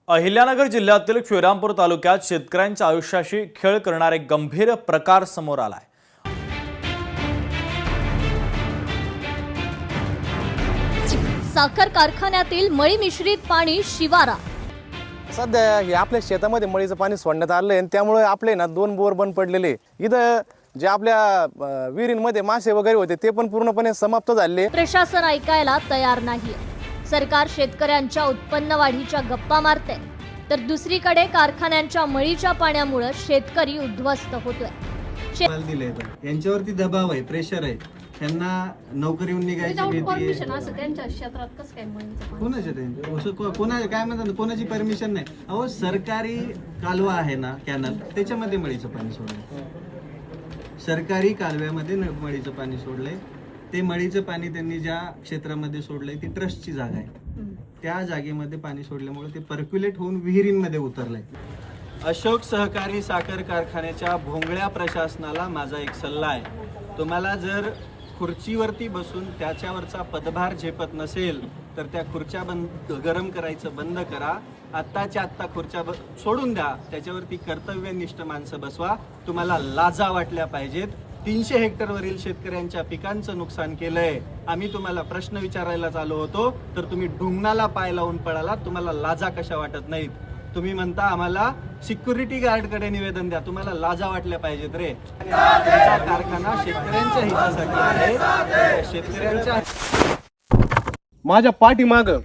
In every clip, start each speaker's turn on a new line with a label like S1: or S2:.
S1: अहिल्यानगर जिल्ह्यातील श्रीरामपूर तालुक्यात शेतकऱ्यांच्या आयुष्याशी खेळ करणारे गंभीर प्रकार समोर आलाय।
S2: साखर कारखान्यातील मळी मिश्रित पाणी शिवारा।
S3: सध्या हे आपल्या शेतामध्ये मळीचं पाणी सोडण्यात आलंय आणि त्यामुळे आपले ना 2 बोर बंद पडलेले। इथं जे आपल्या विहिरींमध्ये मासे वगैरे होते ते पण पूर्णपणे समाप्त झाले।
S2: प्रशासन ऐकायला तयार नाही। सरकार शेतकऱ्यांच्या उत्पन्न वाढीच्या गप्पा मारते, तर दुसरीकडे कारखान्यांच्या मळीच्या पाण्यामुळे शेतकरी उद्ध्वस्त होतोय।
S4: दिले यांच्यावरती दबाव आहे, प्रेशर आहे, त्यांना नोकरीहून निघायची भीती आहे।
S2: त्यांच्या क्षेत्रात कसं काय मळीचं
S4: कोणाच्या काय म्हणतात, कोणाची परमिशन नाही। अहो, सरकारी कालवा आहे ना, कॅनल, त्याच्यामध्ये मळीचं पाणी सोडलंय। सरकारी कालव्यामध्ये मळीचं पाणी सोडलंय। ते मळीचं पाणी त्यांनी ज्या क्षेत्रामध्ये सोडलंय ती ट्रस्टची जागा आहे, त्या जागेमध्ये पाणी सोडल्यामुळे ते पर्क्युलेट होऊन विहिरींमध्ये उतरलंय। अशोक सहकारी साखर कारखान्याच्या भोंगळ्या प्रशासनाला माझा एक सल्ला आहे, तुम्हाला जर खुर्चीवरती बसून त्याच्यावरचा पदभार झेपत नसेल तर त्या खुर्च्या गरम करायचं बंद करा। आत्ताच्या आत्ता खुर्च्या सोडून द्या, त्याच्यावरती कर्तव्यनिष्ठ माणसं बसवा। तुम्हाला लाजा वाटल्या पाहिजेत। 300 हेक्टरवरील शेतकऱ्यांच्या पिकांचं नुकसान केलंय। आम्ही तुम्हाला प्रश्न विचारायला आलो होतो तर तुम्ही ढुंगणाला पाय लावून पळाला। तुम्हाला लाजा कशा वाटत नाहीत? तुम्ही म्हणता आम्हाला सिक्युरिटी गार्डकडे निवेदन द्या, तुम्हाला लाजा वाटल्या पाहिजेत रे। तुमचा कारखाना शेतकऱ्यांच्या हितासाठी आहे। शेतकऱ्यांच्या
S3: माझ्या पाठीमागं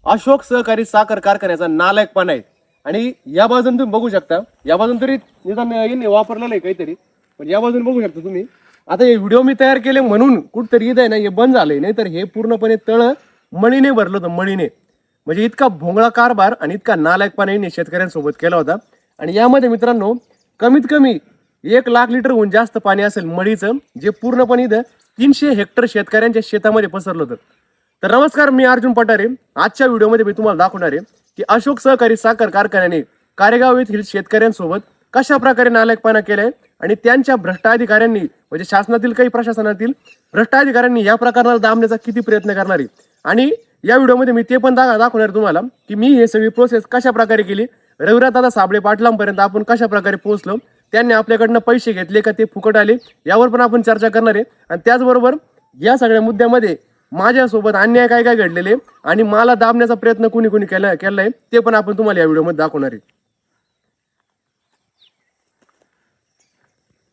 S3: अशोक सहकारी साखर कारखान्याचा नालायकपणा आहे आणि या बाजून तुम्ही बघू शकता, या बाजून तरी निदान यांनी वापरलेलं आहे काहीतरी, पण या बाजून बघू शकता तुम्ही। आता हे व्हिडिओ मी तयार केले म्हणून कुठतरी इथं आहे ना हे बंद झालंय, नाही तर हे पूर्णपणे तळ मळीने भरलं होतं, मळीने। म्हणजे इतका भोंगळा कारभार आणि इतका नालायकपणा यांनी शेतकऱ्यांसोबत केला होता। आणि यामध्ये मित्रांनो कमीत कमी 1 लाख लिटरहून जास्त पाणी असेल मळीचं, जे पूर्णपणे इथं 300 हेक्टर शेतकऱ्यांच्या शेतामध्ये पसरलं होतं। तर नमस्कार, मी अर्जुन पठारे। आजच्या व्हिडिओमध्ये मी तुम्हाला दाखवणार आहे की अशोक सहकारी साखर कारखान्याने कारेगाव येथील शेतकऱ्यांसोबत कशा प्रकारे नालायकपणा केलाय आणि त्यांच्या भ्रष्ट अधिकाऱ्यांनी, म्हणजे शासनातील काही प्रशासनातील भ्रष्ट अधिकाऱ्यांनी या प्रकरणाला दाबण्याचा किती प्रयत्न करणार आहे। आणि या व्हिडिओमध्ये मी ते पण दाखवणार तुम्हाला की मी हे सगळी प्रोसेस कशा प्रकारे केली, रविराज दादा साबळे पाटलांपर्यंत आपण कशा प्रकारे पोहोचलो, त्यांनी आपल्याकडनं पैसे घेतले का ते फुकट आले, यावर पण आपण चर्चा करणार आहे। आणि त्याचबरोबर या सगळ्या मुद्द्यामध्ये माझ्यासोबत अन्याय काय काय घडलेले आणि मला दाबण्याचा प्रयत्न कुणी कुणी केलाय ते पण आपण तुम्हाला या व्हिडिओमध्ये दाखवणार आहे।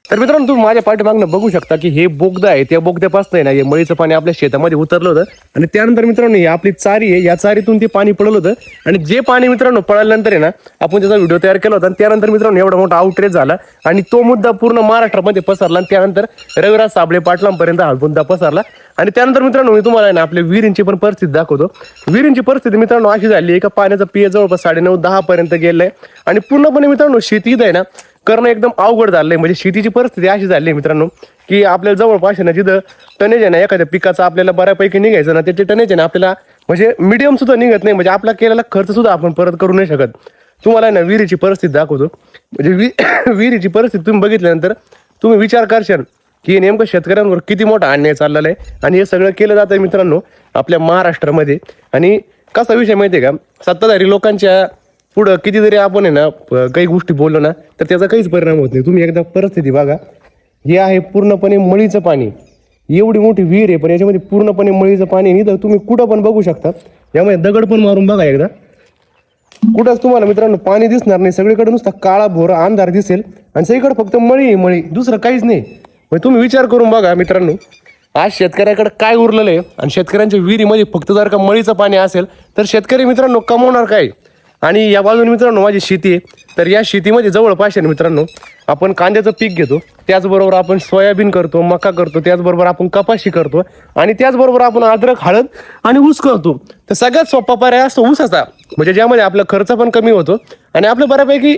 S3: तर मित्रांनो, तुम्ही माझ्या पाठीमागनं बघू शकता की हे बोगदा आहे, त्या बोगद्यापासून आहे ना हे मळीचं पाणी आपल्या शेतामध्ये उतरलं होतं। आणि त्यानंतर मित्रांनो ही आपली चारी आहे, या चारीतून ते पाणी पडलं होतं। आणि जे पाणी मित्रांनो पडल्यानंतर आहे ना आपण त्याचा व्हिडिओ तयार केला होता। आणि त्यानंतर मित्रांनो एवढा मोठा आउटरेज झाला आणि तो मुद्दा पूर्ण महाराष्ट्रामध्ये पसरला आणि त्यानंतर रविराज साबळे पाटलांपर्यंत हा मुद्दा पसरला। आणि त्यानंतर मित्रांनो मी तुम्हाला ना आपल्या विहिरींची पण परिस्थिती दाखवतो। विहिरींची परिस्थिती मित्रांनो अशी झाली आहे का पाण्याचा पीएच जवळपास 9.5-10 पर्यंत गेलाय आणि पूर्णपणे मित्रांनो शेतीत आहे ना करणं एकदम अवघड झालंय। म्हणजे शेतीची परिस्थिती अशी झाली आहे मित्रांनो की आपल्याला जवळपास ना जिथं टनेज आहे ना एखाद्या पिकाचं आपल्याला बऱ्यापैकी निघायचं ना, त्याचे टनेज आहे ना आपल्याला म्हणजे मीडियम सुद्धा निघत नाही। म्हणजे आपला केलेला खर्च सुद्धा आपण परत करू नाही शकत। तुम्हाला ना विहिरीची परिस्थिती दाखवतो। म्हणजे विहिरीची परिस्थिती तुम्ही बघितल्यानंतर तुम्ही विचार करशाल की नेमकं शेतकऱ्यांवर किती मोठा अन्याय चाललेला आहे। आणि हे सगळं केलं जातं मित्रांनो आपल्या महाराष्ट्रामध्ये। आणि कसा विषय माहिती आहे का, सत्ताधारी लोकांच्या पुढं कितीतरी आपण आहे ना काही गोष्टी बोललो ना तर त्याचा काहीच परिणाम होत नाही। तुम्ही एकदा परिस्थिती बघा, हे आहे पूर्णपणे मळीचं पाणी, एवढी मोठी विहीर आहे पण याच्यामध्ये पूर्णपणे मळीचं पाणी नाही। तर तुम्ही कुठं पण बघू शकता, यामध्ये दगड पण मारून बघा एकदा, कुठंच तुम्हाला मित्रांनो पाणी दिसणार नाही। सगळीकडे नुसता काळा भोरा अंधार दिसेल आणि सगळीकडे फक्त मळी आहे, मळी, दुसरं काहीच नाही। म्हणजे तुम्ही विचार करून बघा मित्रांनो, आज शेतकऱ्याकडे काय उरलेलं आहे आणि शेतकऱ्यांच्या विहिरीमध्ये फक्त जर का मळीचं पाणी असेल तर शेतकरी मित्रांनो कमवणार काय। आणि या बाजूने मित्रांनो माझी शेती आहे, तर या शेतीमध्ये जवळपास आहे मित्रांनो आपण कांद्याचं पीक घेतो, त्याचबरोबर आपण सोयाबीन करतो, मका करतो, त्याचबरोबर आपण कपाशी करतो आणि त्याचबरोबर आपण अद्रक, हळद आणि ऊस करतो। तर सगळ्यात सोपा पर्याय असतो ऊसाचा, म्हणजे ज्यामध्ये आपला खर्च पण कमी होतो आणि आपलं बऱ्यापैकी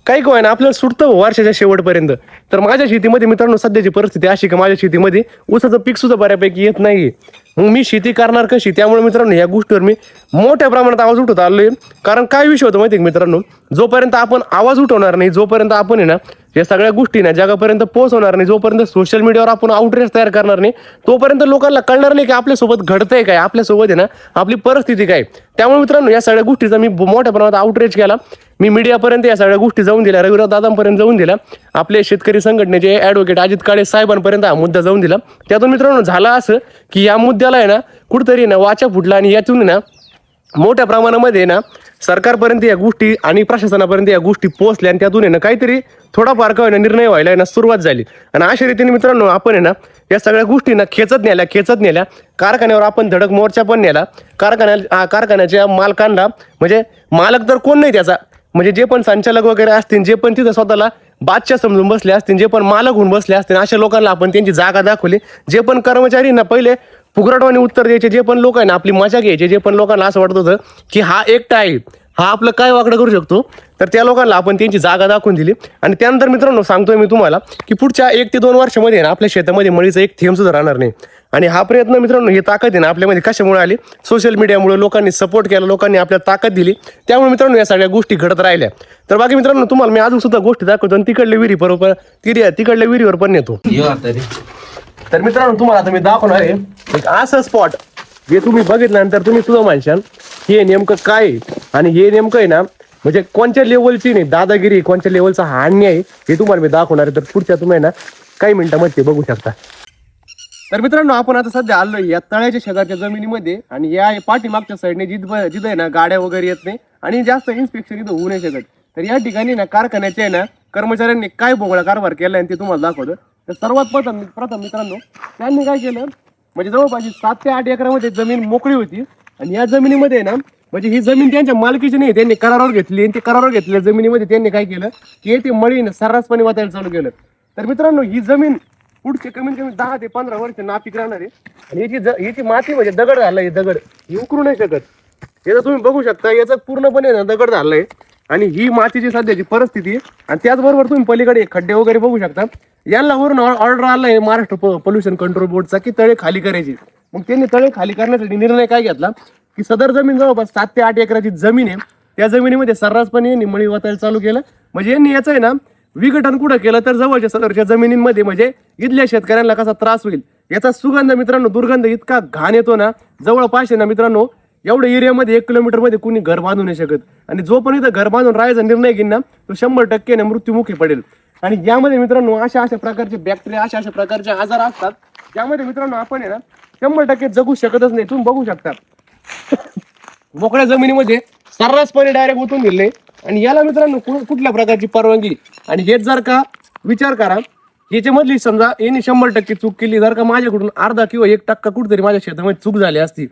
S3: काही काय ना आपल्याला सुटतं वर्षाच्या शेवटपर्यंत। तर माझ्या शेतीमध्ये मित्रांनो सध्याची परिस्थिती अशी की माझ्या शेतीमध्ये ऊसाचं पीक सुद्धा बऱ्यापैकी येत नाही। मग मी शेती करणार कशी, त्यामुळे मित्रांनो या गोष्टीवर मी मोठ्या प्रमाणात आवाज उठवत आलोय। कारण काय विषय होतो माहिती आहे मित्रांनो, जोपर्यंत आपण आवाज उठवणार नाही, जोपर्यंत आपण आहे ना या सगळ्या गोष्टी ना जगापर्यंत पोहोचवणार नाही, जोपर्यंत सोशल मीडियावर आपण आउटरीच तयार करणार नाही तोपर्यंत लोकांना कळणार नाही की आपल्यासोबत घडतंय काय, आपल्यासोबत आहे ना आपली परिस्थिती काय. त्यामुळे मित्रांनो या सगळ्या गोष्टीचा मी मोठ्या प्रमाणात आउटरीच केला. मी मीडियापर्यंत या सगळ्या गोष्टी जाऊन दिल्या, रविराज दादांपर्यंत जाऊन दिल्या, आपले शेतकरी संघटनेचे ॲडव्होकेट अजित काळे साहेबांपर्यंत हा मुद्दा जाऊन दिला. त्यातून मित्रांनो झालं असं की या मुद्द्याला आहे ना कुठंतरी ना वाचा फुटला आणि यातून ना मोठ्या प्रमाणामध्ये ना सरकारपर्यंत या गोष्टी आणि प्रशासनापर्यंत या गोष्टी पोहोचल्या आणि त्यातून आहे ना काहीतरी थोडाफार का होईना निर्णय व्हायला आहे ना सुरुवात झाली. आणि अशा रीतीने मित्रांनो आपण आहे ना या सगळ्या गोष्टी ना खेचत नेल्या. कारखान्यावर आपण धडक मोर्चा पण नेला. कारखान्याच्या मालकांना, म्हणजे मालक तर कोण नाही त्याचा, म्हणजे जे पण संचालक वगैरे असतील, जे पण तिथं स्वतःला बादशाह समजून बसले असतील, जे पण मालक होऊन बसले असतील, अशा लोकांना आपण त्यांची जागा दाखवली. जे पण कर्मचारी ना पहिले फुकटवाणी उत्तर द्यायचे, जे पण लोक आहे ना आपली मजा घ्यायचे, जे पण लोकांना असं वाटत होतं की हा एकटा आहे, हा आपलं काय वाकडं करू शकतो, तर त्या लोकांना आपण त्यांची जागा दाखवून दिली. आणि त्यानंतर मित्रांनो सांगतोय मी तुम्हाला की पुढच्या 1 ते 2 वर्षामध्ये ना आपल्या शेतामध्ये मळीचा एक थेंब सुद्धा राहणार नाही. आणि हा प्रयत्न मित्रांनो, ही ताकद आहे ना आपल्यामध्ये कशामुळे आली, सोशल मीडियामुळे लोकांनी सपोर्ट केला, लोकांनी आपल्या ताकद दिली, त्यामुळे मित्रांनो या सगळ्या गोष्टी घडत राहिल्या. तर बाकी मित्रांनो तुम्हाला मी अजून सुद्धा गोष्टी दाखवतो आणि तिकडल्या विहिरी बरोबर तिकडल्या विहिरीवर पण नेतो. तर मित्रांनो तुम्हाला आता मी दाखवणार आहे एक असं स्पॉट जे तुम्ही बघितल्यानंतर तुम्ही सुद्धा म्हणशाल हे नेमकं काय आहे. आणि हे नेमकं आहे ना म्हणजे कोणत्या लेवलची नाही दादागिरी, कोणत्या लेवलचा हा अन्याय आहे हे तुम्हाला मी दाखवणार आहे. तर पुढच्या तुम्ही ना काही मिनिटांमध्ये ते बघू शकता. तर मित्रांनो आपण आता सध्या आलोय या तळ्याच्या शेजारच्या जमिनीमध्ये आणि या पाठीमागच्या साईडने जिथं आहे ना गाड्या वगैरे येत नाही आणि जास्त इन्स्पेक्शन इथं होऊ नाही शकत. तर या ठिकाणी ना कारखान्याच्या आहे ना कर्मचाऱ्यांनी काय बोगळा कारभार केला आणि ते तुम्हाला दाखवतं. तर सर्वात प्रथम मित्रांनो त्यांनी काय केलं, म्हणजे जवळपास 7 ते 8 एकरामध्ये जमीन मोकळी होती आणि या जमिनीमध्ये ना म्हणजे ही जमीन त्यांच्या मालकीची नाही, त्यांनी करारावर घेतली आणि ते करारावर घेतलेल्या जमिनीमध्ये त्यांनी काय केलं की ते मळी सर्रासपणे वाचायला चालू केलं. तर मित्रांनो ही जमीन पुढचे कमीत कमी 10 ते 15 वर्ष नापीक राहणार आहे. आणि याची माती म्हणजे दगड झालाय, दगड ही उकरू नाही शकत. याचा तुम्ही बघू शकता याचा पूर्णपणे दगड झालाय आणि ही मातीची सध्याची परिस्थिती आहे. आणि त्याचबरोबर तुम्ही पलीकडे खड्डे वगैरे बघू शकता. यांना वरून ऑर्डर आलाय महाराष्ट्र पोल्युशन कंट्रोल बोर्डचा की तळे खाली करायची. मग त्यांनी तळे खाली करण्यासाठी निर्णय काय घेतला की सदर जमीन जवळपास 7 ते 8 एकराची जमीन आहे, त्या जमिनीमध्ये सर्रासपणे यांनी मळी वाचायला चालू केलं. म्हणजे यांनी याचं आहे ना विघटन कुठं केलं तर जवळच्या सदरच्या जमिनींमध्ये, म्हणजे इथल्या शेतकऱ्यांना कसा त्रास होईल याचा सुगंध मित्रांनो, दुर्गंध इतका घाण येतो ना, जवळपास आहे ना मित्रांनो एवढ्या एरियामध्ये 1 किलोमीटरमध्ये कुणी घर बांधू नाही शकत. आणि जो पण इथं घर बांधून राहायचा निर्णय घेईन ना तो 100% ना मृत्युमुखी पडेल. आणि यामध्ये मित्रांनो अशा प्रकारचे बॅक्टेरिया, अशा प्रकारचे आजार असतात त्यामध्ये मित्रांनो आपण आहे ना 100% जगू शकतच नाही. तुम्ही बघू शकता मोकळ्या जमिनीमध्ये सर्रासपणे डायरेक्ट ओतून दिले. आणि याला मित्रांनो कुठल्या प्रकारची परवानगी, आणि हेच जर का विचार करा याच्यामधली समजा यांनी 100% चूक केली, जर का माझ्याकडून अर्धा किंवा 1% कुठेतरी माझ्या शेतामध्ये चूक झाली असती,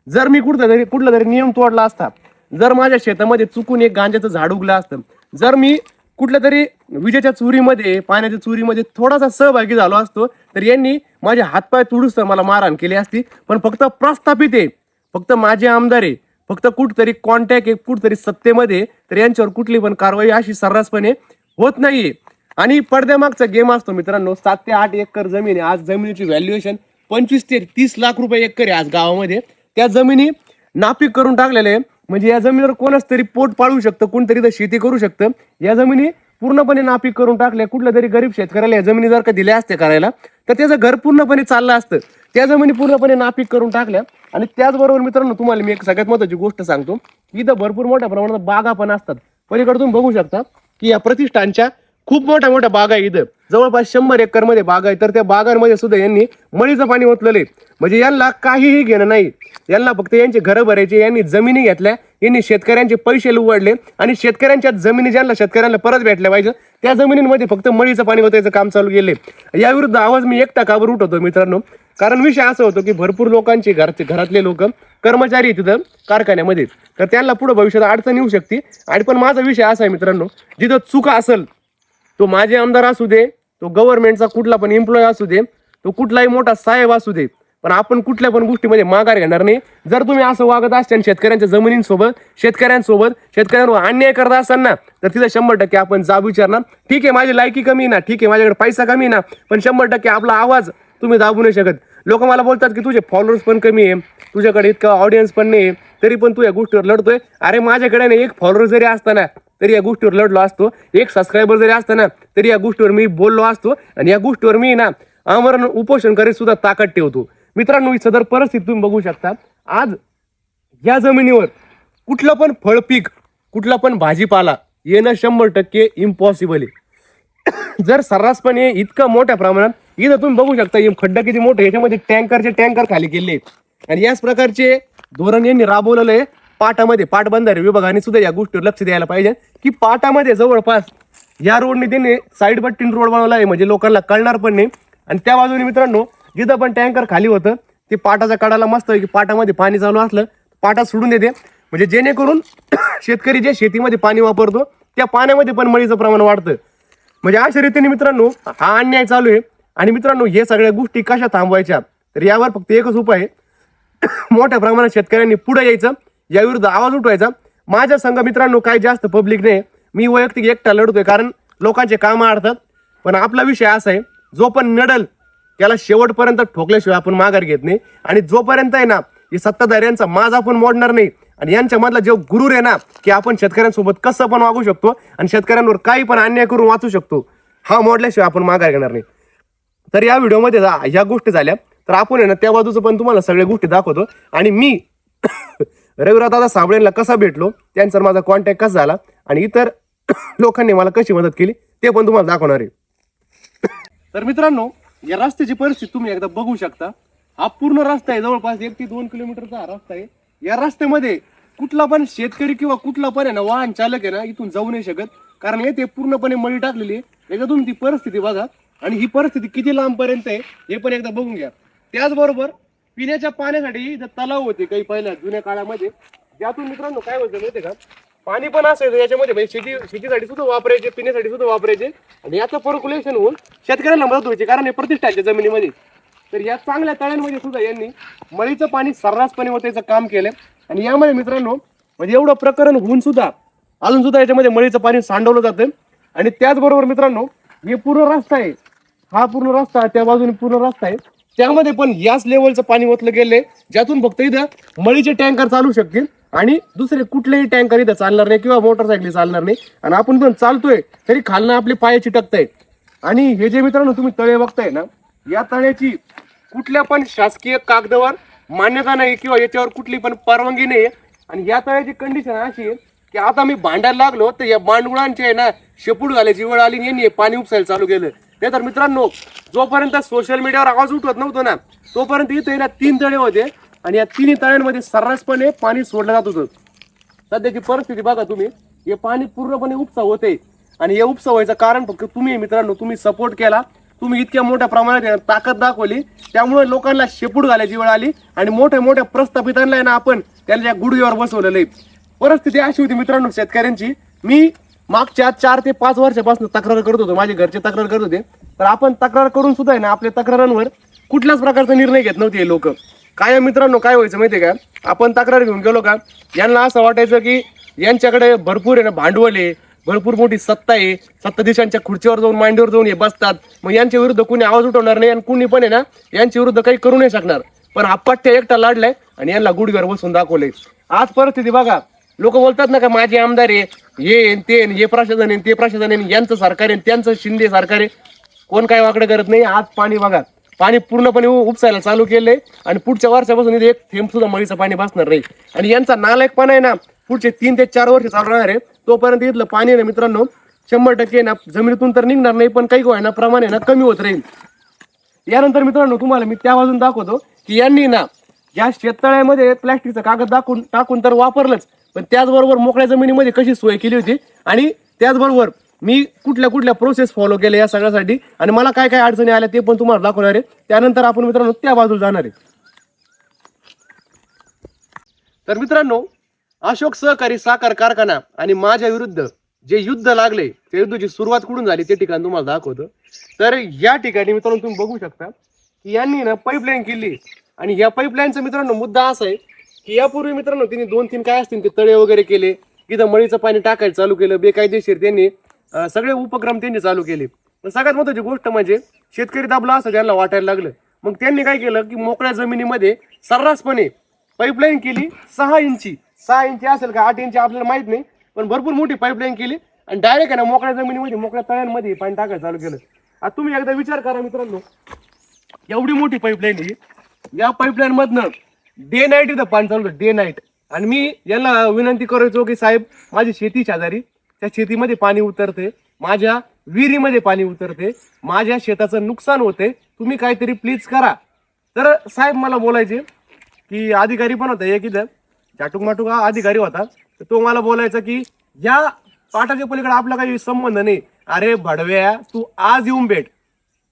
S3: जर मी कुठला तरी नियम तोडला असता, जर माझ्या शेतामध्ये चुकून एक गांजाचं झाड उगलं असतं, जर मी कुठल्या तरी विजेच्या चोरीमध्ये, पाण्याच्या चोरीमध्ये थोडासा सहभागी झालो असतो, तर यांनी माझे हातपाय तुडूस तर मला मारहाण केली असती. पण फक्त प्रस्थापित आहे, फक्त माझे आमदार आहे, फक्त कुठतरी कॉन्टॅक्ट आहे कुठतरी सत्तेमध्ये, तर यांच्यावर कुठली पण कारवाई अशी सर्रासपणे होत नाहीये. आणि पडद्यामागचा गेम असतो मित्रांनो. 7 ते 8 एकर जमीन आहे. आज जमिनीची व्हॅल्युएशन 25 ते 30 लाख रुपये एकर आहे आज गावामध्ये. त्या जमिनी नापीक करून टाकलेले आहे. म्हणजे या जमिनीवर कोणच तरी पोट पाळू शकतं, कोणतरी तर शेती करू शकतं. या जमिनी पूर्णपणे नापीक करून टाकल्या. कुठल्या तरी गरीब शेतकऱ्याला या जमिनी जर का दिल्या असते करायला तर त्याचं घर पूर्णपणे चाललं असतं. त्या जमिनी पूर्णपणे नापीक करून टाकल्या. आणि त्याचबरोबर मित्रांनो तुम्हाला मी एक सगळ्यात महत्त्वाची गोष्ट सांगतो, इथं भरपूर मोठ्या प्रमाणात बागा पण असतात. पलीकडे तुम्ही बघू शकता की या प्रतिष्ठानच्या खूप मोठ्या बागा आहे. इथं जवळपास 100 एकर मध्ये बागा आहे. तर त्या बागांमध्ये सुद्धा यांनी मळीचं पाणी ओतलेलं आहे. म्हणजे यांना काहीही घेणं नाही, यांना फक्त यांचे घरं भरायचे. यांनी जमिनी घेतल्या, यांनी शेतकऱ्यांचे पैसे लुवडले आणि शेतकऱ्यांच्या जमिनी ज्यांना शेतकऱ्यांना परत भेटल्या पाहिजे त्या जमिनींमध्ये फक्त मळीचं पाणी ओतायचं काम चालू केले. याविरुद्ध आवाज मी एकटा काबर उठवतो मित्रांनो, कारण विषय असं होतो की भरपूर लोकांचे घरातले लोक कर्मचारी तिथं कारखान्यामध्ये, तर त्यांना पुढे भविष्यात अडचण येऊ शकते. आणि पण माझा विषय असा आहे मित्रांनो, जिथं चुका असेल, तो माझे आमदार असू दे, तो गव्हर्नमेंटचा कुठला पण एम्प्लॉय असू दे, तो कुठलाही मोठा साहेब असू दे, पण आपण कुठल्या पण गोष्टीमध्ये माघार घेणार नाही. जर तुम्ही असं वागत असताल शेतकऱ्यांच्या जमिनींसोबत, शेतकऱ्यांवर अन्याय करत असाल ना, तर तिथं 100% आपण जाब विचारणार. ठीक आहे माझी लायकी कमी ना, ठीक आहे माझ्याकडे पैसा कमी ना, पण 100% आपला आवाज तुम्ही दाबू नाही शकत. लोक मला बोलतात की तुझे फॉलोअर्स पण कमी आहे, तुझ्याकडे इतका ऑडियन्स पण नाही, तरी पण तू या गोष्टीवर लढतोय. अरे माझ्याकडे ना 1 फॉलोअर जरी असताना तरी या गोष्टीवर लढलो असतो, 1 सबस्क्रायबर जरी असताना तरी या गोष्टीवर मी बोललो असतो आणि या गोष्टीवर मी ना आमरण उपोषण करीत सुद्धा ताकद ठेवतो. मित्रांनो, ही सदर परिस्थिती तुम्ही बघू शकता. आज या जमिनीवर कुठलं पण फळपीक, कुठला पण भाजीपाला येणं 100% इम्पॉसिबल आहे. जर सर्रासपणे इतकं मोठ्या प्रमाणात, इथं तुम्ही बघू शकता हे खड्डा किती मोठे, याच्यामध्ये टँकर खाली केले आणि याच प्रकारचे धोरण यांनी राबवलेलं आहे. पाटामध्ये पाटबंधारे विभागाने सुद्धा या गोष्टीवर लक्ष द्यायला पाहिजे की पाटामध्ये जवळपास या रोडने त्यांनी साईड पट्टीन रोड बनवला आहे, म्हणजे लोकांना कळणार पण नाही. आणि त्या बाजूने मित्रांनो जिथं पण टँकर खाली होतं ते पाटाच्या कडाला मस्त आहे की पाटामध्ये पाणी चालू असलं पाटात सोडून देते, म्हणजे जेणेकरून शेतकरी जे शेतीमध्ये पाणी वापरतो त्या पाण्यामध्ये पण मळीचं प्रमाण वाढतं. म्हणजे अशा रीतीने मित्रांनो हा अन्याय चालू आहे. आणि मित्रांनो हे सगळ्या गोष्टी कशा थांबवायच्या, तर यावर फक्त एकच उपाय आहे. मोठ्या प्रमाणात शेतकऱ्यांनी पुढे यायचं, याविरुद्ध आवाज उठवायचा. माझ्या संघ मित्रांनो काही जास्त पब्लिक नाही, मी वैयक्तिक एकटा लढतोय कारण लोकांचे कामं अडतात. पण आपला विषय असा आहे, जो पण नडल त्याला शेवटपर्यंत ठोकल्याशिवाय आपण माघार घेत नाही. आणि जोपर्यंत आहे ना हे सत्ताधाऱ्यांचा माज आपण मोडणार नाही आणि यांच्यामधला जो गुरूर आहे ना की आपण शेतकऱ्यांसोबत कसं पण वागू शकतो आणि शेतकऱ्यांवर काही पण अन्याय करून वाचू शकतो, हा मोडल्याशिवाय आपण माघार घेणार नाही. तर या व्हिडिओमध्ये ह्या गोष्टी झाल्या, तर आपण आहे ना त्या बाजूचं पण तुम्हाला सगळ्या गोष्टी दाखवतो. आणि मी रविराज दादा साबळेंना कसा भेटलो, त्यांचा माझा कॉन्टॅक्ट कसा झाला आणि इतर लोकांनी मला कशी मदत केली ते पण तुम्हाला दाखवणार आहे. तर मित्रांनो या रस्त्याची परिस्थिती तुम्ही एकदा बघू शकता. हा पूर्ण रस्ता आहे, जवळपास 1 ते 2 किलोमीटरचा हा रस्ता आहे. या रस्त्यामध्ये कुठला पण शेतकरी किंवा कुठला पण आहे ना वाहन चालक आहे ना इथून जाऊ नाही शकत, कारण येथे पूर्णपणे मळी टाकलेली आहे. एकदा तुम्ही ती परिस्थिती बघा आणि ही परिस्थिती किती लांबपर्यंत आहे हे पण एकदा बघून घ्या. त्याचबरोबर पिण्याच्या पाण्यासाठी इथं तलाव होते काही पहिल्या जुन्या काळामध्ये, ज्यातून मित्रांनो काय होतं माहिती का, पाणी पण असायचं याच्यामध्ये, म्हणजे शेतीसाठी सुद्धा वापरायचे, पिण्यासाठी सुद्धा वापरायचे. आणि याचं पर्क्युलेशन होऊन शेतकऱ्यांना मदत व्हायची, कारण हे प्रतिष्ठाच्या जमिनीमध्ये. तर या चांगल्या तळ्यांमध्ये सुद्धा यांनी मळीचं पाणी सर्रासपणे ओतायचं काम केलंय. आणि यामध्ये मित्रांनो म्हणजे एवढं प्रकरण होऊन सुद्धा अजून सुद्धा याच्यामध्ये मळीचं पाणी सांडवलं जातं. आणि त्याचबरोबर मित्रांनो हे पूर्ण रस्ता आहे, हा पूर्ण रस्ता, त्या बाजूने पूर्ण रस्ता आहे, त्यामध्ये पण याच लेवलचं पाणी ओतलं गेलंय, ज्यातून फक्त इथं मळीचे टँकर चालू शकतील आणि दुसरे कुठलेही टँकर इथं चालणार नाही किंवा मोटरसायकली चालणार नाही. आणि आपण पण चालतोय तरी खालनं आपले पाय चिटकतायत. आणि हे जे मित्रांनो तुम्ही तळे बघताय ना, या तळ्याची कुठल्या पण शासकीय कागदावर मान्यता नाही किंवा याच्यावर कुठली पण परवानगी नाही. आणि या तळ्याची कंडिशन अशी आहे की आता मी भांडायला लागलो तर या बांडगुळांचे ना शेपूट घालायची वेळ आली, यांनी पाणी उपसायला चालू केलं. नाही तर मित्रांनो जोपर्यंत सोशल मीडियावर आवाज उठवत नव्हतो ना तोपर्यंत इथे ना 3 तळे होते आणि या 3 तळ्यांमध्ये सर्रासपणे पाणी सोडलं जात होतं. सध्याची परिस्थिती बघा तुम्ही, हे पाणी पूर्णपणे उपसा होते. आणि हे उपसा व्हायचं कारण फक्त तुम्ही मित्रांनो, तुम्ही सपोर्ट केला, तुम्ही इतक्या मोठ्या प्रमाणात ताकद दाखवली, त्यामुळे लोकांना शेपूट घालायची वेळ आली आणि मोठ्या मोठ्या प्रस्थापितांना ना आपण त्यांच्या गुडघ्यावर बसवलेलं आहे. परिस्थिती अशी होती मित्रांनो शेतकऱ्यांची. मी मागच्या 4 ते 5 वर्षापासून तक्रार करत होतो, माझे घरचे तक्रार करत होते, तर आपण तक्रार करून सुद्धा आहे ना आपल्या तक्रारांवर कुठल्याच प्रकारचा निर्णय घेत नव्हते हे लोक. काय मित्रांनो काय व्हायचं माहितीये का, आपण तक्रार घेऊन गेलो का यांना असं वाटायचं की यांच्याकडे भरपूर आहे ना भांडवल आहे, भरपूर मोठी सत्ता आहे, सत्ताधीशांच्या खुर्चीवर जाऊन मांडीवर जाऊन हे बसतात, मग यांच्या विरुद्ध कोणी आवाज उठवणार नाही आणि कोणी पण आहे ना यांच्या विरुद्ध काही करू नाही शकणार. पण हा पट्ट्या एकटा लाडलाय आणि यांना गुडघ्यावर बसून दाखवलंय. आज परिस्थिती बघा, लोक बोलतात ना का माझे आमदार आहे, हे प्रशासन आहे, ते प्रशासन आहे, यांचं सरकार आहे, त्यांचं शिंदे सरकार आहे, कोण काय वाकडं करत नाही. आज पाणी बघा, पाणी पूर्णपणे उपसायला चालू केलंय आणि पुढच्या वर्षापासून इथे एक थेंब सुद्धा मळीचं पाणी बसणार नाही. आणि यांचा नालायकपणा आहे ना पुढचे 3 ते 4 वर्ष चालू राहणार आहे. तोपर्यंत इथलं पाणी ना मित्रांनो 100% ना जमिनीतून तर निघणार नाही, पण काही आहे ना प्रमाण आहे ना कमी होत राहील. यानंतर मित्रांनो तुम्हाला मी त्या बाजून दाखवतो की यांनी ना या शेततळ्यामध्ये प्लॅस्टिकचा कागद टाकून तर वापरलंच, पण त्याचबरोबर मोकळ्या जमिनीमध्ये कशी सोय केली होती आणि त्याचबरोबर मी कुठल्या प्रोसेस फॉलो केल्या या सगळ्यासाठी आणि मला काय काय अडचणी आल्या ते पण तुम्हाला दाखवणार आहे. त्यानंतर आपण मित्रांनो त्या बाजूला जाणार आहे. तर मित्रांनो अशोक सहकारी साखर कारखाना आणि माझ्या विरुद्ध जे युद्ध लागले त्या युद्धाची सुरुवात कुठून झाली ते ठिकाण तुम्हाला दाखवतो. तर या ठिकाणी मित्रांनो तुम्ही बघू शकता की यांनी ना पाईपलाईन केली आणि या पाईपलाईनचा मित्रांनो मुद्दा असा आहे की यापूर्वी मित्रांनो त्यांनी 2-3 काय असतील ते तळे वगैरे केले, तिथं मळीचं पाणी टाकायला चालू केलं, बेकायदेशीर त्यांनी सगळे उपक्रम त्यांनी चालू केले. पण सगळ्यात महत्त्वाची गोष्ट म्हणजे शेतकरी दाबला असं त्यांना वाटायला लागलं. मग त्यांनी काय केलं की मोकळ्या जमिनीमध्ये सर्रासपणे पाईपलाईन केली 6 इंची असेल का 8 इंची आपल्याला माहित नाही, पण भरपूर मोठी पाईपलाईन केली आणि डायरेक्ट आहे ना मोकळ्या जमिनीमध्ये मोकळ्या तळ्यांमध्ये पाणी टाकायला चालू केलं. आता तुम्ही एकदा विचार करा मित्रांनो, एवढी मोठी पाईपलाईन ही, या पाईपलाईन मधनं डे नाईट इथं पाणी चालू होतं, डे नाईट. आणि मी यांना विनंती करायचो की साहेब, माझी शेती शेजारी, त्या शेतीमध्ये पाणी उतरते, माझ्या विहिरीमध्ये पाणी उतरते, माझ्या शेताचं नुकसान होते, तुम्ही काहीतरी प्लीज करा. तर साहेब मला बोलायचे की अधिकारी पण होता एक इथं, चाटूक माटूक हा अधिकारी होता, तर तो मला बोलायचा की या पाटाच्या पलीकडे आपला काही संबंध नाही. अरे भडव्या, तू आज येऊन भेट,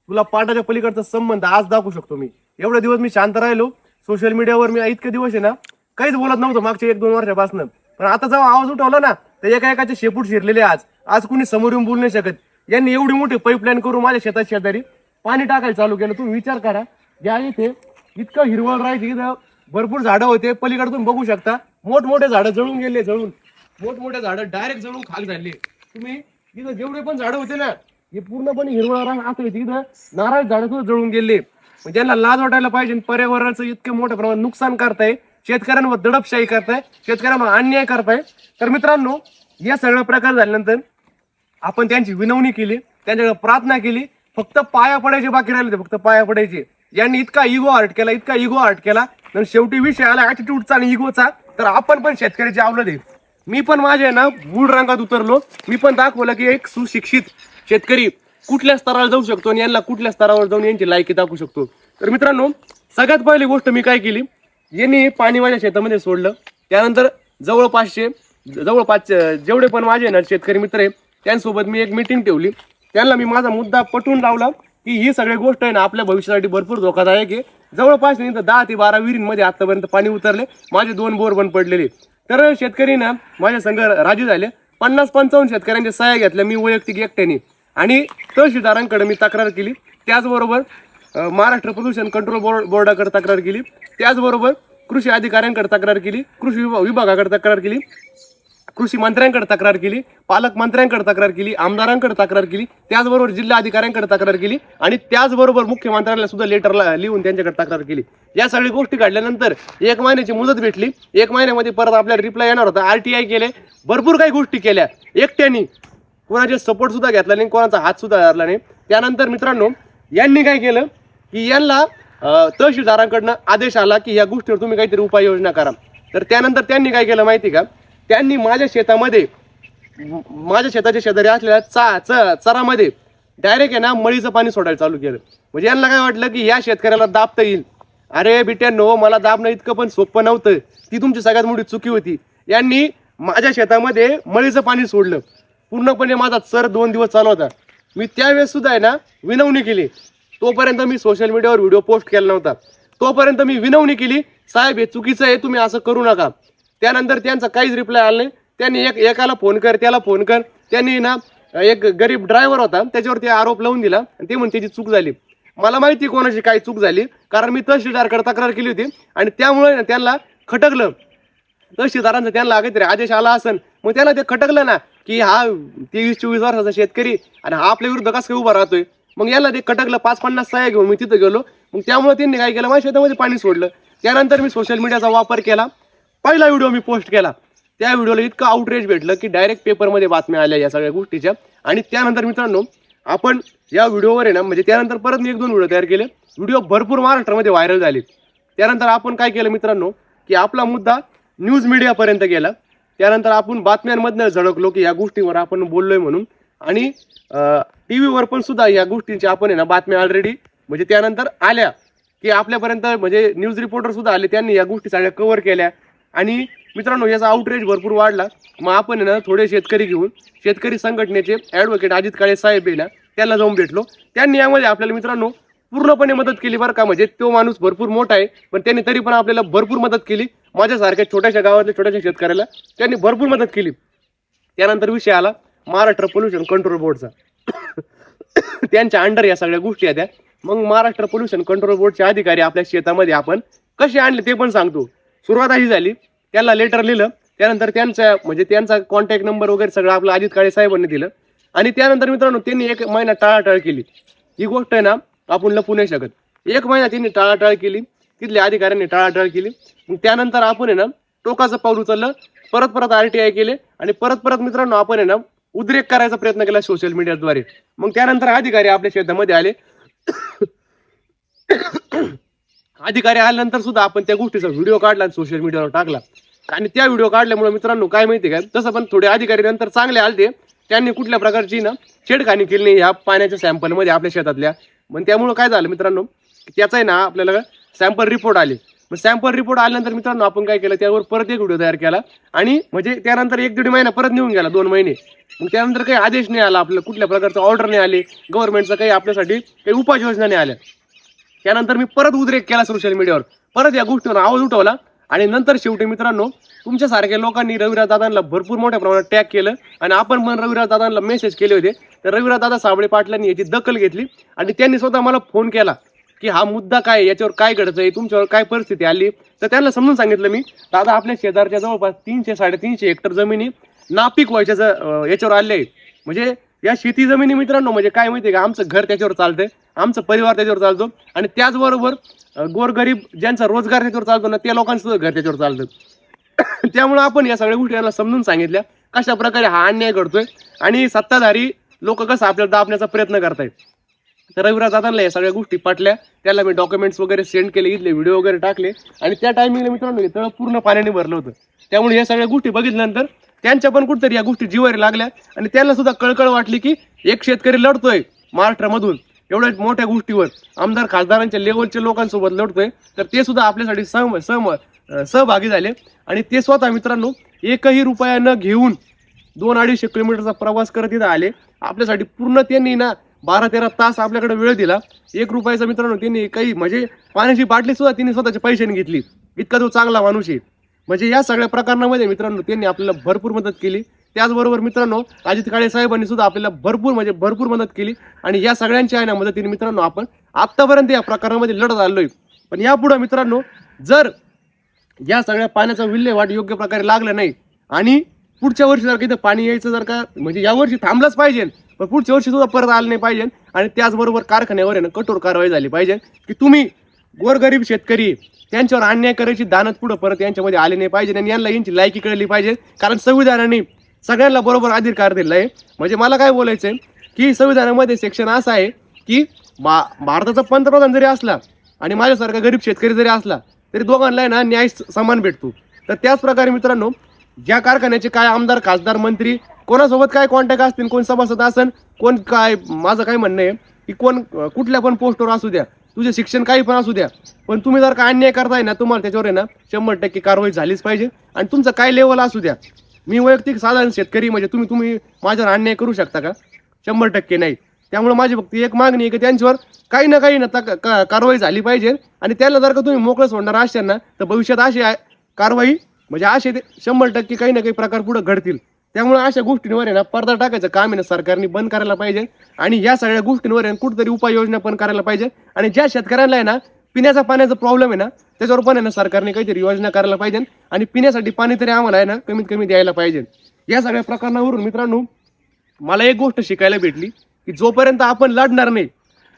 S3: तुला पाटाच्या पलीकडचा संबंध आज दाखवू शकतो मी. एवढे दिवस मी शांत राहिलो सोशल मीडियावर, मी इतके दिवस आहे ना काहीच बोलत नव्हतं मागच्या 1-2 वर्षापासून. पण आता जेव्हा आवाज उठवला ना, तर एका शेपूट शिरलेले आज कुणी समोर येऊन बोलू नाही शकत. यांनी एवढी मोठी पाईपलाईन करून माझ्या शेतात शेजारी पाणी टाकायला चालू केलं. तुम्ही विचार करा, या इथे इतकं हिरवळ राहायची, इथं भरपूर झाडं होते. पलीकडे तुम्ही बघू शकता मोठमोठे झाडं जळून गेले, मोठमोठे झाडं डायरेक्ट जळून खाक झाले. तुम्ही इथं जेवढे पण झाडं होते ना, हे पूर्णपणे हिरवळ रान असं होती, इथं नारळ झाडं सुद्धा जळून गेले. म्हणजे यांना लाज वाटायला पाहिजे. पर्यावरणाचं इतकं मोठ्या प्रमाणात नुकसान करताय, शेतकऱ्यांवर दडपशाही करताय, शेतकऱ्यांवर अन्याय करताय. तर मित्रांनो, या सगळा प्रकार झाल्यानंतर आपण त्यांची विनवणी केली, त्यांच्याकडे प्रार्थना केली, फक्त पाया पडायचे बाकी राहिले, फक्त पाया पडायचे. यांनी इतका इगो हर्ट केला, तर शेवटी विषय आला ऍटिट्यूडचा आणि इगोचा. तर आपण पण शेतकऱ्याची आवलत आहे. मी पण माझ्या ना मूळ रंगात उतरलो, मी पण दाखवलं की एक सुशिक्षित शेतकरी कुठल्या स्तरावर जाऊ शकतो आणि यांना कुठल्या स्तरावर जाऊन यांची लायकी दाखवू शकतो. तर मित्रांनो, सगळ्यात पहिली गोष्ट मी काय केली, यांनी पाणी माझ्या शेतामध्ये सोडलं. त्यानंतर जवळपास जेवढे पण माझे ना शेतकरी मित्र आहे, त्यांसोबत मी एक मीटिंग ठेवली. त्यांना मी माझा मुद्दा पटवून लावला की ही सगळी गोष्ट आहे ना आपल्या भविष्यासाठी भरपूर धोकादायक आहे. जवळपास 10 ते 12 विहिरींमध्ये आतापर्यंत पाणी उतरले, माझे 2 बोर बंद पडलेले. तर शेतकरी ना माझ्या संघ राजी झाले. 50-55 शेतकऱ्यांच्या सह्या घेतल्या मी वैयक्तिक एकट्याने, आणि तहसीलदारांकडे मी तक्रार केली. त्याचबरोबर महाराष्ट्र प्रदूषण कंट्रोल बोर्डाकडे तक्रार केली, त्याचबरोबर कृषी अधिकाऱ्यांकडे तक्रार केली, कृषी विभागाकडे तक्रार केली, कृषी मंत्र्यांकडे तक्रार केली, पालकमंत्र्यांकडे तक्रार केली, आमदारांकडे तक्रार केली, त्याचबरोबर जिल्हा अधिकाऱ्यांकडे तक्रार केली, आणि त्याचबरोबर मुख्यमंत्र्यांना सुद्धा लेटरला लिहून त्यांच्याकडे तक्रार केली. या सगळी गोष्टी घडल्यानंतर 1 महिन्याची मुदत भेटली. 1 महिन्यामध्ये परत आपल्याला रिप्लाय येणार होता. RTI केले, भरपूर काही गोष्टी केल्या एकट्याने, कोणाचे सपोर्ट सुद्धा घेतला नाही, कोणाचा हात सुद्धा धरला नाही. त्यानंतर मित्रांनो, यांनी काय केलं की यांना तहसीलदारांकडनं आदेश आला की या गोष्टीवर तुम्ही काहीतरी उपाययोजना करा. तर त्यानंतर त्यांनी काय केलं माहिती का, त्यांनी माझ्या शेताच्या शेजारी असलेल्या चरामध्ये डायरेक्ट आहे ना मळीचं पाणी सोडायला चालू केलं. म्हणजे यांना काय वाटलं की या शेतकऱ्याला दाबता येईल. अरे बिट्यानो, मला दाबणं इतकं पण सोपं नव्हतं. ती तुमची सगळ्यात मोठी चुकी होती. यांनी माझ्या शेतामध्ये मळीचं पाणी सोडलं. पूर्णपणे माझा चर 2 दिवस चालू होता. मी त्यावेळेस सुद्धा आहे ना विनवणी केली. तोपर्यंत मी सोशल मीडियावर व्हिडिओ पोस्ट केला नव्हता. तोपर्यंत मी विनवणी केली, साहेब हे चुकीचं आहे, तुम्ही असं करू नका. त्यानंतर त्यांचा काहीच रिप्लाय आला नाही. त्यांनी एकाला फोन कर, त्याला फोन कर. त्यांनी ना एक गरीब ड्रायव्हर होता, त्याच्यावरती आरोप लावून दिला आणि ते म्हणते त्याची चूक झाली. मला माहिती कोणाची काय चूक झाली, कारण मी तहसीलदारकडे तक्रार केली होती आणि त्यामुळे त्यांना खटकलं. तहसीलदारांचा त्यांना काहीतरी आदेश आला असेल, मग त्याला ते खटकलं ना की हा 23-24 वर्षाचा शेतकरी आणि हा आपल्या विरुद्ध कसं काय उभा राहतोय. मग याला ते खटकलं. 5-50 सह्या घेऊन मी तिथं गेलो. मग त्यामुळे त्यांनी काय केलं, माझ्या शेतामध्ये पाणी सोडलं. त्यानंतर मी सोशल मीडियाचा वापर केला. पहिला व्हिडिओ मी पोस्ट केला. त्या व्हिडिओला इतकं आउटरीच भेटलं की डायरेक्ट पेपरमध्ये बातम्या आल्या या सगळ्या गोष्टीच्या. आणि त्यानंतर मित्रांनो, आपण या व्हिडिओवर आहे ना, म्हणजे त्यानंतर परत मी 1-2 व्हिडिओ तयार केले. व्हिडिओ भरपूर महाराष्ट्रामध्ये व्हायरल झाले. त्यानंतर आपण काय केलं मित्रांनो, की आपला मुद्दा न्यूज मीडियापर्यंत गेला. त्यानंतर आपण बातम्यांमधनं झळकलो की या गोष्टीवर आपण बोललोय म्हणून. आणि TV वर पण सुद्धा या गोष्टींची आपण आहे ना बातम्या ऑलरेडी म्हणजे त्यानंतर आल्या की आपल्यापर्यंत, म्हणजे न्यूज रिपोर्टर सुद्धा आले, त्यांनी या गोष्टी सगळ्या कव्हर केल्या. आणि मित्रांनो, याचा आउटरीच भरपूर वाढला. मग आपण आहे ना थोडे शेतकरी घेऊन शेतकरी संघटनेचे ॲडव्होकेट अजित काळे साहेब आहे ना, त्यांना जाऊन भेटलो. त्यांनी यामध्ये आपल्याला मित्रांनो पूर्णपणे मदत केली बरं का. म्हणजे तो माणूस भरपूर मोठा आहे, पण त्यांनी तरी पण आपल्याला भरपूर मदत केली. माझ्यासारख्या छोट्याशा गावातल्या छोट्याशा शेतकऱ्याला त्यांनी भरपूर मदत केली. त्यानंतर विषय आला महाराष्ट्र पोल्युशन कंट्रोल बोर्डचा. त्यांच्या अंडर या सगळ्या गोष्टी आहेत. मग महाराष्ट्र पोल्युशन कंट्रोल बोर्डचे अधिकारी आपल्या शेतामध्ये आपण कसे आणले ते पण सांगतो. सुरुवात अशी झाली, त्यांना लेटर लिहिलं. त्यानंतर त्यांचा कॉन्टॅक्ट नंबर वगैरे सगळं आपलं अजित काळे साहेबांनी दिलं. आणि त्यानंतर मित्रांनो, त्यांनी 1 महिना टाळाटाळ केली. ही गोष्ट आहे ना आपण लपू नाही शकत. 1 महिना त्यांनी टाळाटाळ केली, तिथल्या अधिकाऱ्यांनी टाळाटाळ केली. मग त्यानंतर आपण आहे ना टोकाचं पाऊल उचललं. परत RTI केले आणि परत मित्रांनो आपण आहे ना उद्रेक करायचा प्रयत्न केला सोशल मीडियाद्वारे. मग त्यानंतर अधिकारी आपल्या शेतामध्ये आले. अधिकारी आल्यानंतर सुद्धा आपण त्या गोष्टीचा व्हिडिओ काढला आणि सोशल मीडियावर टाकला. आणि त्या व्हिडिओ काढल्यामुळे मित्रांनो काय माहिती का, तसं पण थोडे अधिकारी नंतर चांगले आलते, त्यांनी कुठल्या प्रकारची ना छेडखानी केली नाही ह्या पाण्याच्या सॅम्पलमध्ये आपल्या शेतातल्या. मग त्यामुळे काय झालं मित्रांनो, त्याचा आहे ना आपल्याला सॅम्पल रिपोर्ट आले. मग सॅम्पल रिपोर्ट आल्यानंतर मित्रांनो आपण काय केलं, त्यावर परत एक व्हिडिओ तयार केला. आणि म्हणजे त्यानंतर 1-1.5 महिना परत निघून गेला, 2 महिने. मग त्यानंतर काही आदेश नाही आला, आपल्याला कुठल्या प्रकारचं ऑर्डर नाही आले, गव्हर्नमेंटचं काही आपल्यासाठी काही उपाययोजना नाही आल्या. त्यानंतर मी परत उद्रेक केला सोशल मीडियावर, परत या गोष्टीवर आवाज उठवला. आणि नंतर शेवटी मित्रांनो तुमच्यासारख्या लोकांनी रविराज दादांना भरपूर मोठ्या प्रमाणात टॅग केलं आणि आपण पण रविराज दादांना मेसेज केले होते. तर रविराज दादा साबळे पाटलांनी याची दखल घेतली आणि त्यांनी स्वतः मला फोन केला की हा मुद्दा काय, याच्यावर काय घडतंय, तुमच्यावर काय परिस्थिती आली. तर त्यांना समजून सांगितलं मी, दादा आपल्या शेजारच्या जवळपास 300-350 हेक्टर जमिनी नापीक व्हायच्या याच्यावर आले आहे. म्हणजे या शेती जमिनी मित्रांनो म्हणजे काय माहितीये का, आमचं घर त्याच्यावर चालतंय, आमचा परिवार त्याच्यावर चालतो आणि त्याचबरोबर गोरगरीब ज्यांचा रोजगार त्याच्यावर चालतो ना, त्या लोकांचं सुद्धा घर त्याच्यावर चालतं. त्यामुळे आपण या सगळ्या गोष्टी यांना समजून सांगितल्या कशा प्रकारे हा अन्याय घडतोय आणि सत्ताधारी लोक कसं आपल्याला दाबण्याचा प्रयत्न करतायत. तर रविराज दादांना या सगळ्या गोष्टी पटल्या, त्याला मी डॉक्युमेंट्स वगैरे सेंड केले, इथले व्हिडिओ वगैरे टाकले आणि त्या टायमिंगला मित्रांनो तळ पूर्ण पाण्याने भरलं होतं. त्यामुळे या सगळ्या गोष्टी बघितल्यानंतर त्यांच्या पण कुठेतरी या गोष्टी जिवारी लागल्या आणि त्यांना सुद्धा कळकळ वाटली की एक शेतकरी लढतोय महाराष्ट्रामधून एवढ्या मोठ्या गोष्टीवर, आमदार खासदारांच्या लेवलच्या लोकांसोबत लढतोय, तर ते सुद्धा आपल्यासाठी सहभागी झाले. आणि ते स्वतः मित्रांनो 1ही रुपया न घेऊन 2-250 किलोमीटरचा प्रवास करत इथं आले. आपल्यासाठी पूर्ण त्यांनी ना 12-13 तास आपल्याकडे वेळ दिला. 1 रुपयाचा मित्रांनो त्यांनी काही म्हणजे पाण्याची बाटली सुद्धा त्यांनी स्वतःच्या पैशाने घेतली. इतका तो चांगला माणूस आहे. म्हणजे या सगळ्या प्रकरणामध्ये मित्रांनो त्यांनी आपल्याला भरपूर मदत केली. त्याचबरोबर मित्रांनो अजित काळे साहेबांनी सुद्धा आपल्याला भरपूर मदत केली. आणि या सगळ्यांच्या आहे ना मदतीने मित्रांनो आपण आत्तापर्यंत या प्रकारामध्ये लढत आलोय. पण यापुढे मित्रांनो जर या सगळ्या पाण्याचा विल्हेवाट योग्य प्रकारे लागला नाही आणि पुढच्या वर्षी जर इथं पाणी यायचं जर का म्हणजे या वर्षी थांबलंच पाहिजे, पण पुढच्या वर्षी सुद्धा परत आलं नाही पाहिजे. आणि त्याचबरोबर कारखान्यावर आहे ना कठोर कारवाई झाली पाहिजे की तुम्ही गोरगरीब शेतकरी त्यांच्यावर अन्याय करायची दानत पुढे परत यांच्यामध्ये आले नाही पाहिजे आणि यांना यांची लायकी कळली पाहिजे. कारण संविधानाने सगळ्यांना बरोबर अधिकार दिला आहे. म्हणजे मला काय बोलायचं आहे की संविधानामध्ये सेक्शन असं आहे की भारताचा पंतप्रधान जरी असला आणि माझ्यासारखा गरीब शेतकरी जरी असला तरी दोघांना ना न्याय समान भेटतो. तर त्याच प्रकारे मित्रांनो ज्या कारखान्याचे काय आमदार खासदार मंत्री कोणासोबत काय कॉन्टॅक्ट असतील, कोण सभासद असेल, कोण काय, माझं काय म्हणणं आहे की कोण कुठल्या पण पोस्टवर असू द्या, तुझे शिक्षण काही पण असू द्या, पण तुम्ही जर का अन्याय करताय ना तुम्हाला त्याच्यावर आहे ना 100% कारवाई झालीच पाहिजे. आणि तुमचं काय लेवल असू द्या, मी वैयक्तिक साधारण शेतकरी म्हणजे तुम्ही माझ्यावर अन्याय करू शकता का? 100% नाही. त्यामुळे माझी फक्त एक मागणी आहे की त्यांच्यावर काही ना कारवाई झाली पाहिजे. आणि त्याला जर का तुम्ही मोकळं सोडणार असाल ना तर भविष्यात अशी कारवाई म्हणजे असे 100% काही ना काही प्रकार पुढे घडतील. त्यामुळे अशा गोष्टींवर आहे ना पडदा टाकायचं काम आहे ना सरकारने बंद करायला पाहिजे. आणि या सगळ्या गोष्टींवर आहे कुठेतरी उपाययोजना पण करायला पाहिजे. आणि ज्या शेतकऱ्यांना आहे ना पिण्याचा पाण्याचा प्रॉब्लेम आहे ना त्याच्यावर पण आहे ना सरकारने काहीतरी योजना करायला पाहिजे. आणि पिण्यासाठी पाणी तरी आम्हाला आहे ना कमीत कमी द्यायला पाहिजे. या सगळ्या प्रकरणावरून मित्रांनो मला एक गोष्ट शिकायला भेटली की जोपर्यंत आपण लढणार नाही,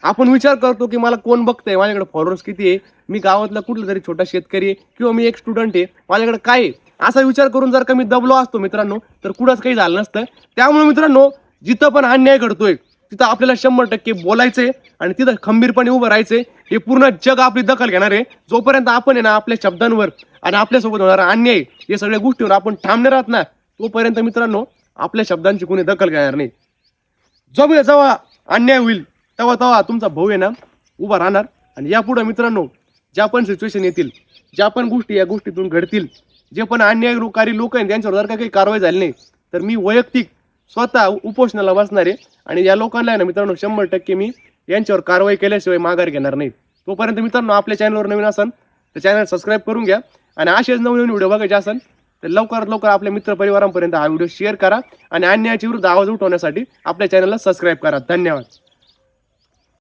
S3: आपण विचार करतो की मला कोण बघतंय, माझ्याकडे फॉलोअर्स किती आहे, मी गावातला कुठला तरी छोटा शेतकरी आहे किंवा मी एक स्टुडंट आहे, माझ्याकडे काय आहे, असा विचार करून जर का मी दबलो असतो मित्रांनो तर कुठंच काही झालं नसतं. त्यामुळे मित्रांनो जिथं पण अन्याय घडतोय तिथं आपल्याला 100% बोलायचंय आणि तिथं खंबीरपणे उभं राहायचंय. हे पूर्ण जग आपली दखल घेणार आहे. जोपर्यंत आपण आहे ना आपल्या शब्दांवर आणि आपल्यासोबत होणारा अन्याय या सगळ्या गोष्टीवर आपण थांबणार आहात ना तोपर्यंत मित्रांनो आपल्या शब्दांची कोणी दखल घेणार नाही. जेव्हा अन्याय होईल तेव्हा तुमचा भाऊ आहे ना उभा राहणार. आणि यापुढे मित्रांनो ज्या पण सिच्युएशन येतील, ज्या पण गोष्टी या गोष्टीतून घडतील, जे पण अन्यायकारी लोक आहेत त्यांच्यावर जर का काही कारवाई झाली नाही तर मी वैयक्तिक स्वतः उपोषणाला बसणार आहे. आणि या लोकांना आहे ना मित्रांनो 100% मी यांच्यावर कारवाई केल्याशिवाय माघार घेणार नाही. तोपर्यंत मित्रांनो आपल्या चॅनलवर नवीन असाल तर चॅनल सबस्क्राईब करून घ्या. आणि असेच नवीन व्हिडिओ बघायचे असेल तर लवकरात लवकर आपल्या मित्रपरिवारांपर्यंत हा व्हिडिओ शेअर करा आणि अन्यायाच्या विरुद्ध आवाज उठवण्यासाठी आपल्या चॅनलला सबस्क्राईब करा. धन्यवाद.